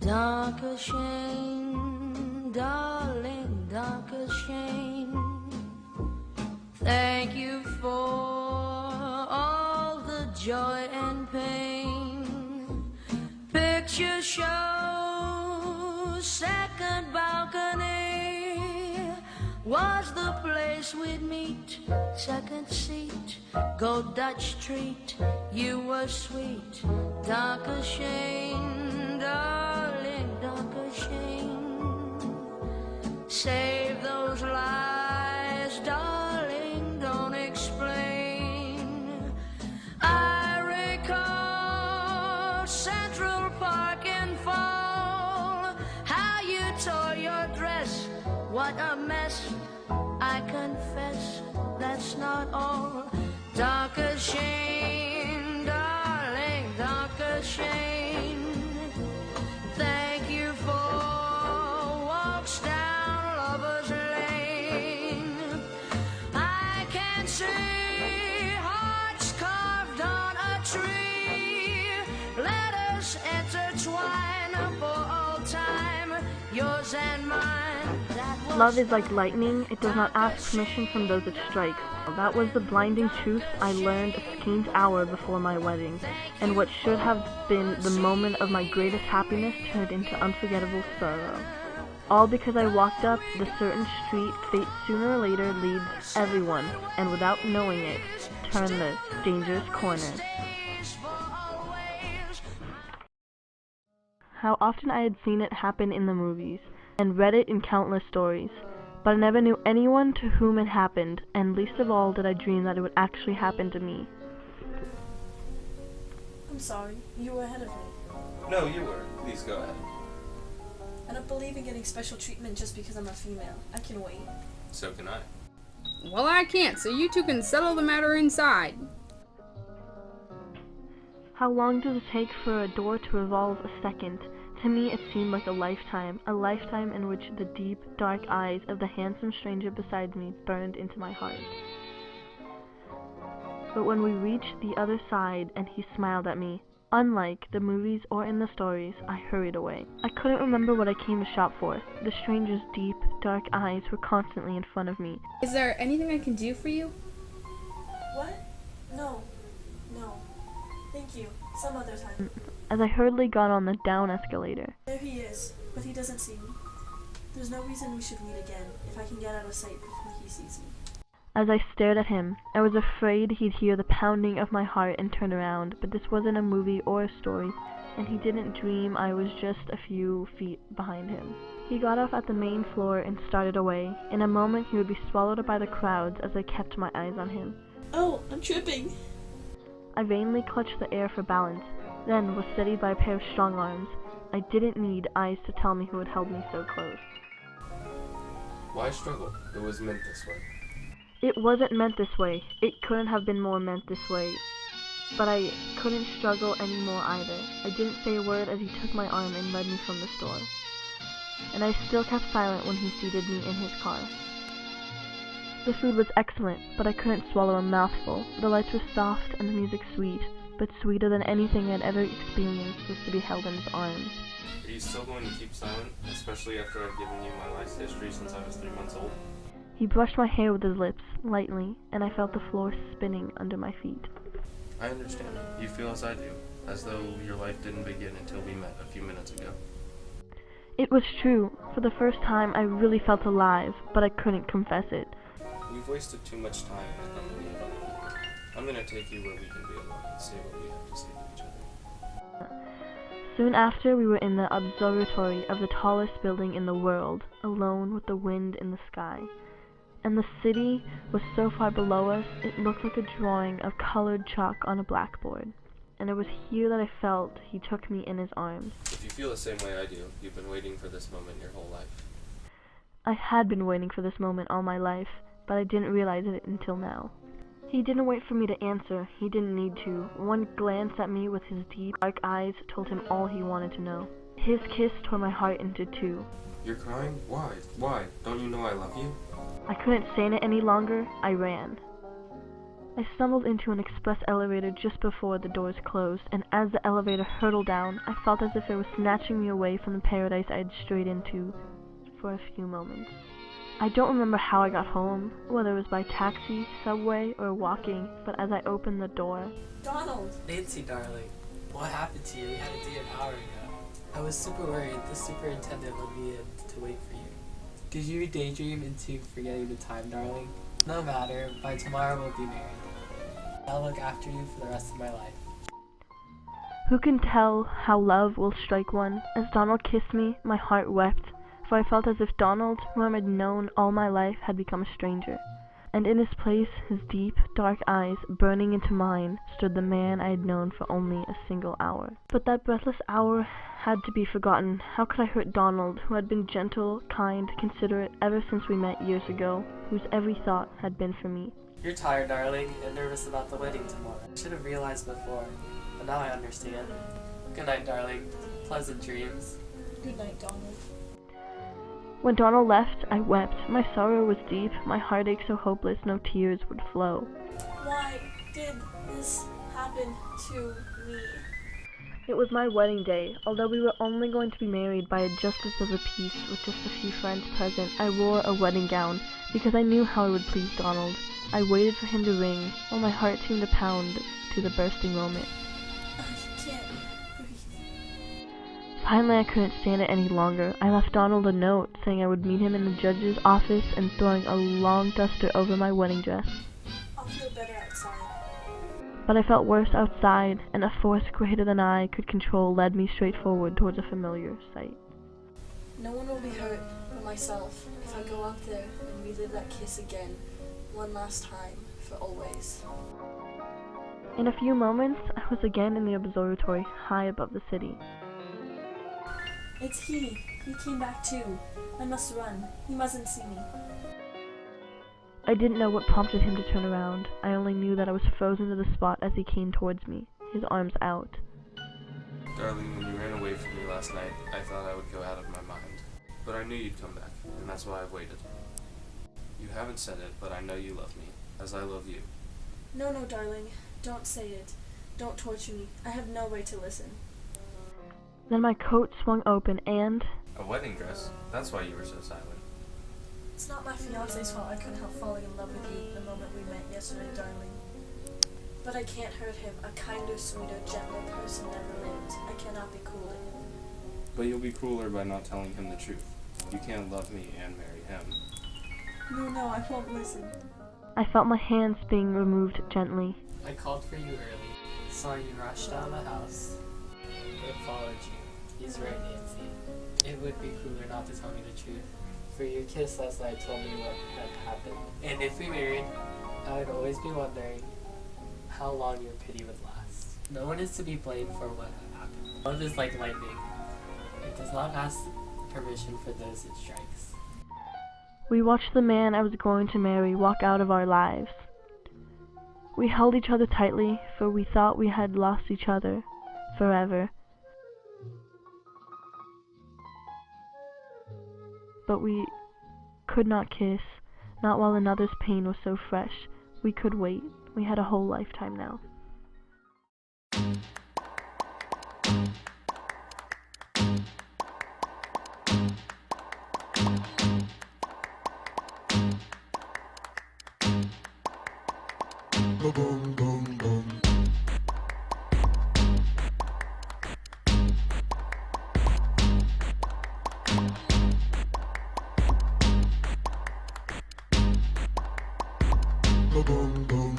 Dankeschön, darling, Dankeschön. Thank you for all the joy and pain. Picture show, second balcony was the place we'd meet. Second seat, go Dutch treat. You were sweet, Dankeschön, darling, Dankeschön. Save those lies, darling, don't explain. I recall Central Park in fall, how you tore your dress, what a mess. I confess, that's not all. Dankeschön, darling, Dankeschön. Thank you for walks down Lover's Lane. I can see hearts carved on a tree. Let us intertwine for all time, yours and mine. Love is like lightning, it does not ask permission from those it strikes. That was the blinding truth I learned a scant hour before my wedding, and what should have been the moment of my greatest happiness turned into unforgettable sorrow. All because I walked up the certain street fate sooner or later leads everyone, and without knowing it, turned the dangerous corner. How often I had seen it happen in the movies, and read it in countless stories, but I never knew anyone to whom it happened, and least of all did I dream that it would actually happen to me. I'm sorry, you were ahead of me. No, you were. Please go ahead. I don't believe in getting special treatment just because I'm a female. I can wait. So can I. Well, I can't, so you two can settle the matter inside. How long does it take for a door to revolve a second? To me it seemed like a lifetime in which the deep, dark eyes of the handsome stranger beside me burned into my heart. But when we reached the other side and he smiled at me, unlike the movies or in the stories, I hurried away. I couldn't remember what I came to shop for. The stranger's deep, dark eyes were constantly in front of me. Is there anything I can do for you? What? No. Thank you. Some other time. As I hurriedly got on the down escalator. There he is, but he doesn't see me. There's no reason we should meet again if I can get out of sight before he sees me. As I stared at him, I was afraid he'd hear the pounding of my heart and turn around, but this wasn't a movie or a story, and he didn't dream I was just a few feet behind him. He got off at the main floor and started away. In a moment he would be swallowed up by the crowds as I kept my eyes on him. Oh, I'm tripping! I vainly clutched the air for balance, then was steadied by a pair of strong arms. I didn't need eyes to tell me who had held me so close. Why struggle? It was meant this way. It wasn't meant this way. It couldn't have been more meant this way. But I couldn't struggle anymore either. I didn't say a word as he took my arm and led me from the store. And I still kept silent when he seated me in his car. The food was excellent, but I couldn't swallow a mouthful. The lights were soft and the music sweet, but sweeter than anything I'd ever experienced was to be held in his arms. Are you still going to keep silent, especially after I've given you my life's history since I was 3 months old? He brushed my hair with his lips, lightly, and I felt the floor spinning under my feet. I understand. You feel as I do, as though your life didn't begin until we met a few minutes ago. It was true. For the first time, I really felt alive, but I couldn't confess it. We've wasted too much time in the company of other people. I'm gonna take you where we can be alone and say what we have to say to each other. Soon after, we were in the observatory of the tallest building in the world, alone with the wind in the sky. And the city was so far below us, it looked like a drawing of colored chalk on a blackboard. And it was here that I felt he took me in his arms. If you feel the same way I do, you've been waiting for this moment your whole life. I had been waiting for this moment all my life, but I didn't realize it until now. He didn't wait for me to answer. He didn't need to. One glance at me with his deep, dark eyes told him all he wanted to know. His kiss tore my heart into two. You're crying? Why? Why? Don't you know I love you? I couldn't stand it any longer. I ran. I stumbled into an express elevator just before the doors closed, and as the elevator hurtled down, I felt as if it was snatching me away from the paradise I had strayed into for a few moments. I don't remember how I got home, whether it was by taxi, subway, or walking, but as I opened the door, Donald! Nancy, darling, what happened to you? We had a date an hour ago. I was super worried. The superintendent let me in to wait for you. Did you daydream into forgetting the time, darling? No matter, by tomorrow we'll be married. I'll look after you for the rest of my life. who can tell how love will strike one? As Donald kissed me, my heart wept, for I felt as if Donald, whom I had known all my life, had become a stranger. And in his place, his deep, dark eyes burning into mine, stood the man I had known for only a single hour. But that breathless hour had to be forgotten. How could I hurt Donald, who had been gentle, kind, considerate ever since we met years ago, whose every thought had been for me? You're tired, darling, and nervous about the wedding tomorrow. I should have realized before, but now I understand. Good night, darling. Pleasant dreams. Good night, Donald. When Donald left, I wept. My sorrow was deep, my heartache so hopeless no tears would flow. Why did this happen to me? It was my wedding day. Although we were only going to be married by a justice of the peace with just a few friends present, I wore a wedding gown because I knew how it would please Donald. I waited for him to ring, while my heart seemed to pound to the bursting moment. I can't breathe. Finally, I couldn't stand it any longer. I left Donald a note saying I would meet him in the judge's office and throwing a long duster over my wedding dress. I'll feel better outside. But I felt worse outside, and a force greater than I could control led me straight forward towards a familiar sight. No one will be hurt but myself if I go up there and relive that kiss again, one last time, for always. In a few moments, I was again in the observatory, high above the city. It's he. He came back too. I must run. He mustn't see me. I didn't know what prompted him to turn around. I only knew that I was frozen to the spot as he came towards me, his arms out. Darling, when you ran away from me last night, I thought I would go out of my mind. But I knew you'd come back, and that's why I've waited. You haven't said it, but I know you love me, as I love you. No, darling. Don't say it. Don't torture me. I have no way to listen. Then my coat swung open and... A wedding dress? That's why you were so silent. It's not my fiancé's fault I couldn't help falling in love with you the moment we met yesterday, darling. But I can't hurt him. A kinder, sweeter, gentler person never lived. I cannot be cruel to him. But you'll be crueler by not telling him the truth. You can't love me and marry him. No, I won't listen. I felt my hands being removed gently. I called for you early, saw you rush down the house, but followed you. He's right, Nancy. It would be crueler not to tell me the truth. For your kiss last night told me what had happened. And if we married, I would always be wondering how long your pity would last. No one is to be blamed for what happened. Love is like lightning. It does not ask permission for those it strikes. We watched the man I was going to marry walk out of our lives. We held each other tightly, for we thought we had lost each other forever. But we could not kiss, not while another's pain was so fresh. We could wait. We had a whole lifetime now. Boom, boom, boom. Boom, boom, boom.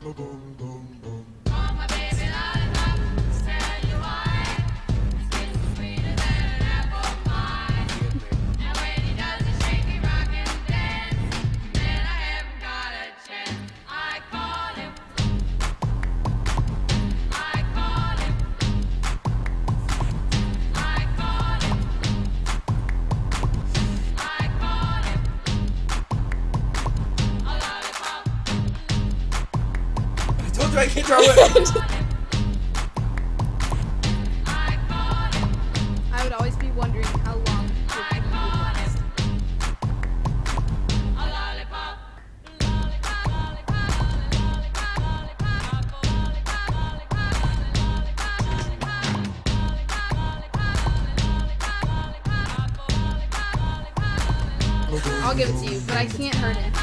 Boom, boom, boom. I can't throw it. I would always be wondering how long your pee would last. I'll give it to you, but I can't hurt it.